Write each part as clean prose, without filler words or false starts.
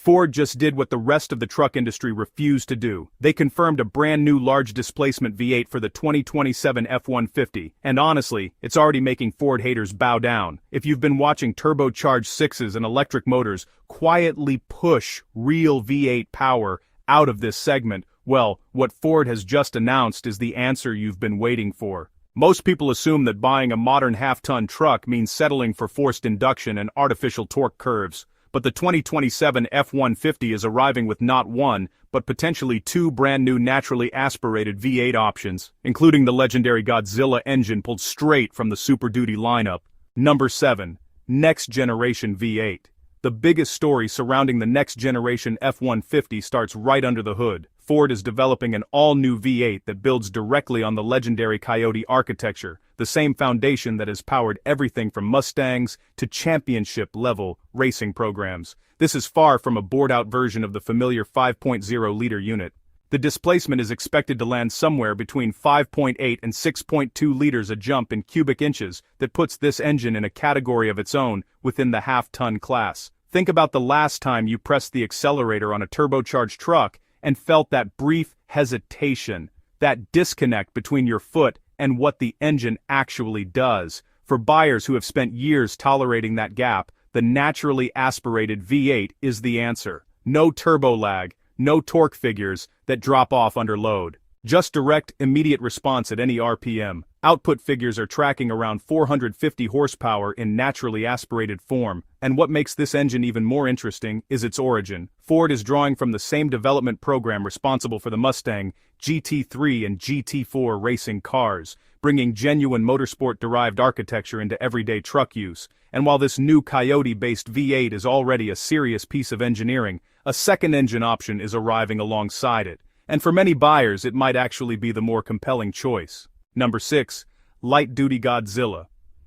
Ford just did what the rest of the truck industry refused to do. They confirmed a brand new large displacement V8 for the 2027 F-150, and honestly, it's already making Ford haters bow down. If you've been watching turbocharged sixes and electric motors quietly push real V8 power out of this segment, well, what Ford has just announced is the answer you've been waiting for. Most people assume that buying a modern half-ton truck means settling for forced induction and artificial torque curves. But the 2027 F-150 is arriving with not one, but potentially two brand new naturally aspirated V8 options, including the legendary Godzilla engine pulled straight from the Super Duty lineup. Number 7. Next Generation V8. The biggest story surrounding the next generation F-150 starts right under the hood. Ford is developing an all-new V8 that builds directly on the legendary Coyote architecture, the same foundation that has powered everything from Mustangs to championship-level racing programs. This is far from a bored-out version of the familiar 5.0-liter unit. The displacement is expected to land somewhere between 5.8 and 6.2 liters, a jump in cubic inches that puts this engine in a category of its own within the half-ton class. Think about the last time you pressed the accelerator on a turbocharged truck and felt that brief hesitation, that disconnect between your foot and what the engine actually does. For buyers who have spent years tolerating that gap, the naturally aspirated V8 is the answer. No turbo lag, no torque figures that drop off under load. Just direct, immediate response at any RPM. Output figures are tracking around 450 horsepower in naturally aspirated form, and what makes this engine even more interesting is its origin. Ford is drawing from the same development program responsible for the Mustang, GT3 and GT4 racing cars, bringing genuine motorsport-derived architecture into everyday truck use. And while this new Coyote-based V8 is already a serious piece of engineering, a second engine option is arriving alongside it. And for many buyers, it might actually be the more compelling choice. Number 6. Light-duty Godzilla.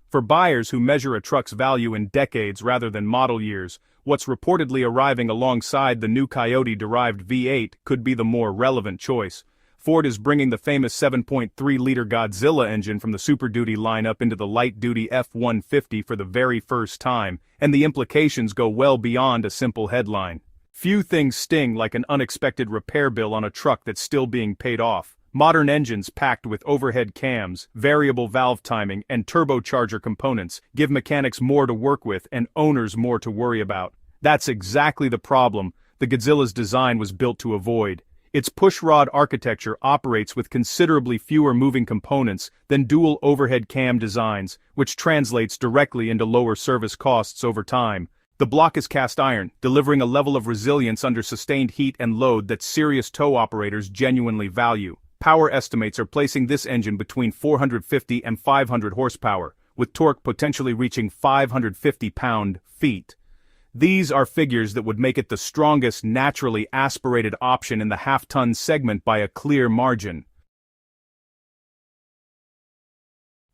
For buyers who measure a truck's value in decades rather than model years, what's reportedly arriving alongside the new Coyote-derived V8 could be the more relevant choice. Ford is bringing the famous 7.3-liter Godzilla engine from the Super Duty lineup into the light-duty F-150 for the very first time, and the implications go well beyond a simple headline. Few things sting like an unexpected repair bill on a truck that's still being paid off. Modern engines packed with overhead cams, variable valve timing, and turbocharger components give mechanics more to work with and owners more to worry about. That's exactly the problem the Godzilla's design was built to avoid. Its pushrod architecture operates with considerably fewer moving components than dual overhead cam designs, which translates directly into lower service costs over time. The block is cast iron, delivering a level of resilience under sustained heat and load that serious tow operators genuinely value. Power estimates are placing this engine between 450 and 500 horsepower, with torque potentially reaching 550 pound-feet. These are figures that would make it the strongest naturally aspirated option in the half-ton segment by a clear margin.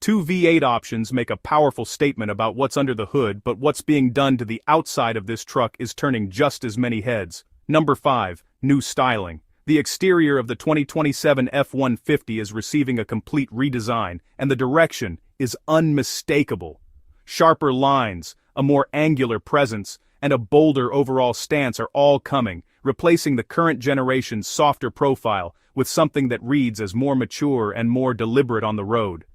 Two V8 options make a powerful statement about what's under the hood, but what's being done to the outside of this truck is turning just as many heads. Number 5. New styling. The exterior of the 2027 F-150 is receiving a complete redesign, and the direction is unmistakable. Sharper lines, a more angular presence, and a bolder overall stance are all coming, replacing the current generation's softer profile with something that reads as more mature and more deliberate on the road.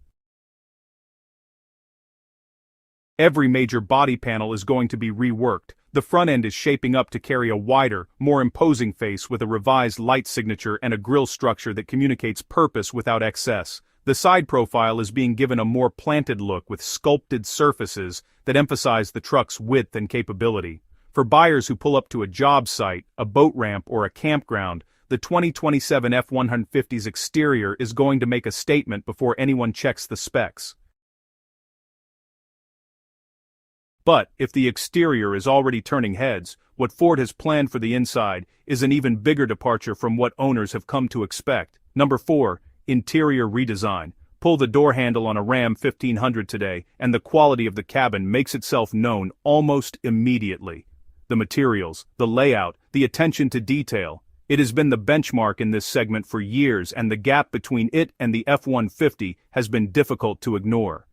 Every major body panel is going to be reworked. The front end is shaping up to carry a wider, more imposing face with a revised light signature and a grille structure that communicates purpose without excess. The side profile is being given a more planted look with sculpted surfaces that emphasize the truck's width and capability. For buyers who pull up to a job site, a boat ramp, or a campground, the 2027 F-150's exterior is going to make a statement before anyone checks the specs. But if the exterior is already turning heads, what Ford has planned for the inside is an even bigger departure from what owners have come to expect. Number 4. Interior redesign. Pull the door handle on a Ram 1500 today, and the quality of the cabin makes itself known almost immediately. The materials, the layout, the attention to detail. It has been the benchmark in this segment for years, and the gap between it and the F-150 has been difficult to ignore.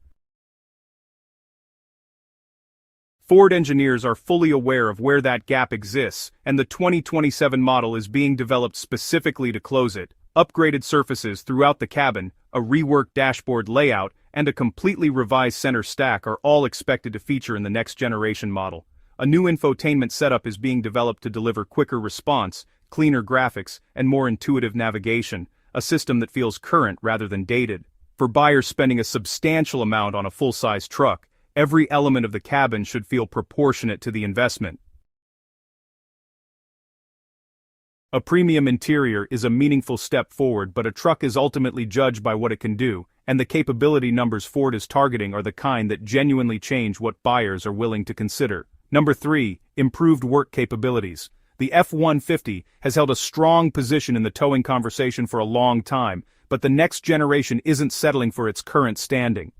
Ford engineers are fully aware of where that gap exists, and the 2027 model is being developed specifically to close it. Upgraded surfaces throughout the cabin, a reworked dashboard layout, and a completely revised center stack are all expected to feature in the next generation model. A new infotainment setup is being developed to deliver quicker response, cleaner graphics, and more intuitive navigation, a system that feels current rather than dated. For buyers spending a substantial amount on a full-size truck, every element of the cabin should feel proportionate to the investment. A premium interior is a meaningful step forward, but a truck is ultimately judged by what it can do, and the capability numbers Ford is targeting are the kind that genuinely change what buyers are willing to consider. Number 3, improved work capabilities. The F-150 has held a strong position in the towing conversation for a long time, but the next generation isn't settling for its current standing.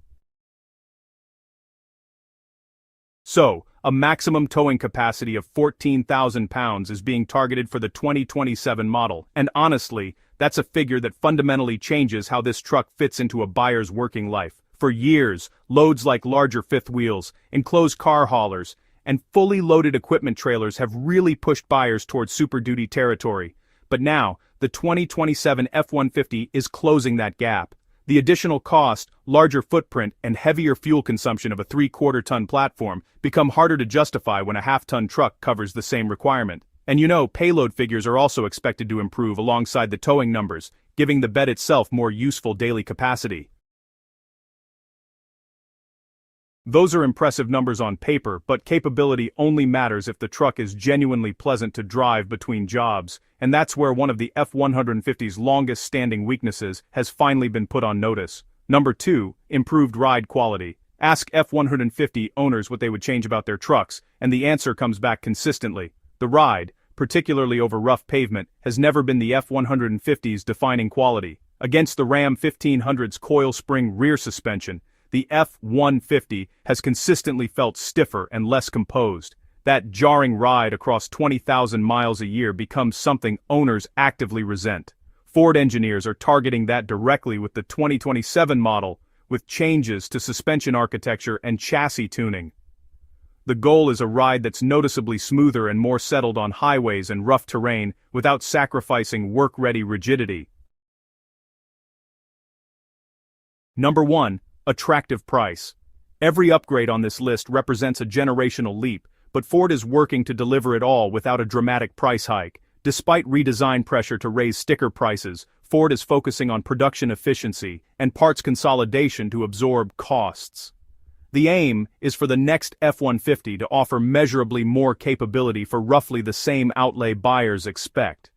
So, a maximum towing capacity of 14,000 pounds is being targeted for the 2027 model, and honestly, that's a figure that fundamentally changes how this truck fits into a buyer's working life. For years, loads like larger fifth wheels, enclosed car haulers, and fully loaded equipment trailers have really pushed buyers towards Super Duty territory. But now, the 2027 F-150 is closing that gap. The additional cost, larger footprint, and heavier fuel consumption of a 3/4-ton platform become harder to justify when a half-ton truck covers the same requirement. And payload figures are also expected to improve alongside the towing numbers, giving the bed itself more useful daily capacity. Those are impressive numbers on paper, but capability only matters if the truck is genuinely pleasant to drive between jobs, and that's where one of the F-150's longest-standing weaknesses has finally been put on notice. Number 2, improved ride quality. Ask F-150 owners what they would change about their trucks, and the answer comes back consistently. The ride, particularly over rough pavement, has never been the F-150's defining quality. Against the Ram 1500's coil spring rear suspension, the F-150 has consistently felt stiffer and less composed. That jarring ride across 20,000 miles a year becomes something owners actively resent. Ford engineers are targeting that directly with the 2027 model, with changes to suspension architecture and chassis tuning. The goal is a ride that's noticeably smoother and more settled on highways and rough terrain without sacrificing work-ready rigidity. Number 1. Attractive price. Every upgrade on this list represents a generational leap, but Ford is working to deliver it all without a dramatic price hike. Despite redesign pressure to raise sticker prices, Ford is focusing on production efficiency and parts consolidation to absorb costs. The aim is for the next F-150 to offer measurably more capability for roughly the same outlay buyers expect.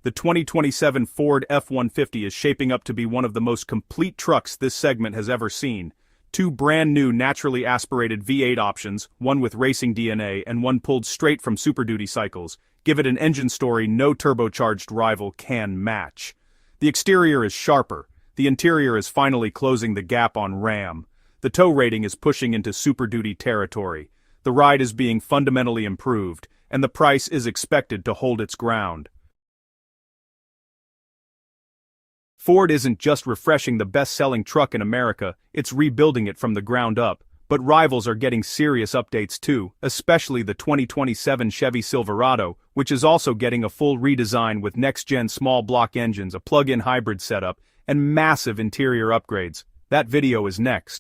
The 2027 Ford F-150 is shaping up to be one of the most complete trucks this segment has ever seen. 2 brand new naturally aspirated V8 options, one with racing DNA and one pulled straight from Super Duty cycles, give it an engine story no turbocharged rival can match. The exterior is sharper, the interior is finally closing the gap on Ram. The tow rating is pushing into Super Duty territory. The ride is being fundamentally improved, and the price is expected to hold its ground. Ford isn't just refreshing the best-selling truck in America, it's rebuilding it from the ground up. But rivals are getting serious updates too, especially the 2027 Chevy Silverado, which is also getting a full redesign with next-gen small-block engines, a plug-in hybrid setup, and massive interior upgrades. That video is next.